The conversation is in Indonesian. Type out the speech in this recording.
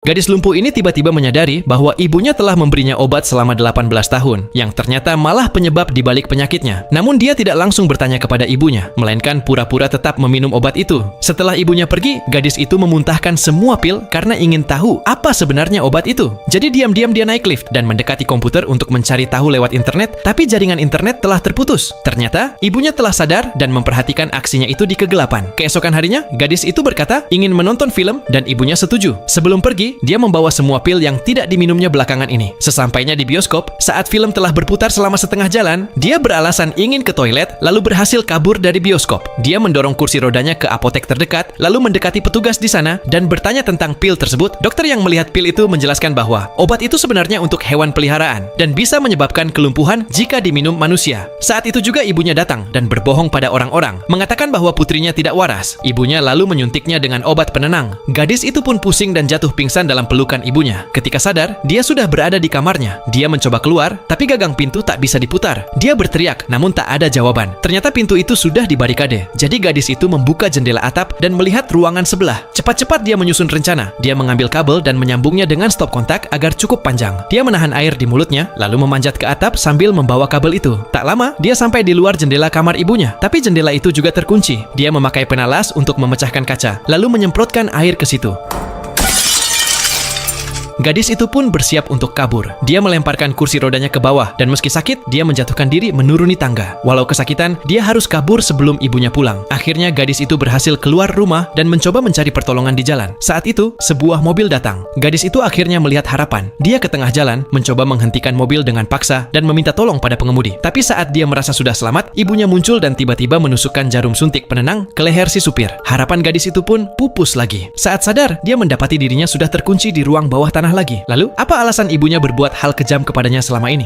Gadis lumpuh ini tiba-tiba menyadari bahwa ibunya telah memberinya obat selama 18 tahun, yang ternyata malah penyebab dibalik penyakitnya. Namun dia tidak langsung bertanya kepada ibunya, melainkan pura-pura tetap meminum obat itu. Setelah ibunya pergi, gadis itu memuntahkan semua pil karena ingin tahu apa sebenarnya obat itu. Jadi diam-diam dia naik lift dan mendekati komputer untuk mencari tahu lewat internet, tapi jaringan internet telah terputus. Ternyata, ibunya telah sadar dan memperhatikan aksinya itu di kegelapan. Keesokan harinya, gadis itu berkata ingin menonton film dan ibunya setuju. Sebelum pergi, dia membawa semua pil yang tidak diminumnya belakangan ini. Sesampainya di bioskop, saat film telah berputar selama setengah jalan, dia beralasan ingin ke toilet, lalu berhasil kabur dari bioskop. Dia mendorong kursi rodanya ke apotek terdekat, lalu mendekati petugas di sana dan bertanya tentang pil tersebut. Dokter yang melihat pil itu menjelaskan bahwa obat itu sebenarnya untuk hewan peliharaan dan bisa menyebabkan kelumpuhan jika diminum manusia. Saat itu juga ibunya datang dan berbohong pada orang-orang, mengatakan bahwa putrinya tidak waras. Ibunya lalu menyuntiknya dengan obat penenang. Gadis itu pun pusing dan jatuh pingsan dalam pelukan ibunya. Ketika sadar, dia sudah berada di kamarnya. Dia mencoba keluar, tapi gagang pintu tak bisa diputar. Dia berteriak, namun tak ada jawaban. Ternyata pintu itu sudah dibarikade. Jadi gadis itu membuka jendela atap dan melihat ruangan sebelah. Cepat-cepat dia menyusun rencana. Dia mengambil kabel dan menyambungnya dengan stop kontak agar cukup panjang. Dia menahan air di mulutnya, lalu memanjat ke atap sambil membawa kabel itu. Tak lama, dia sampai di luar jendela kamar ibunya. Tapi jendela itu juga terkunci. Dia memakai penalas untuk memecahkan kaca, lalu menyemprotkan air ke situ. Gadis itu pun bersiap untuk kabur. Dia melemparkan kursi rodanya ke bawah, dan meski sakit, dia menjatuhkan diri menuruni tangga. Walau kesakitan, dia harus kabur sebelum ibunya pulang. Akhirnya gadis itu berhasil keluar rumah dan mencoba mencari pertolongan di jalan. Saat itu, sebuah mobil datang. Gadis itu akhirnya melihat harapan. Dia ke tengah jalan, mencoba menghentikan mobil dengan paksa dan meminta tolong pada pengemudi. Tapi saat dia merasa sudah selamat, ibunya muncul dan tiba-tiba menusukkan jarum suntik penenang ke leher si supir. Harapan gadis itu pun pupus lagi. Saat sadar, dia mendapati dirinya sudah terkunci di ruang bawah tanah lagi. Lalu, apa alasan ibunya berbuat hal kejam kepadanya selama ini?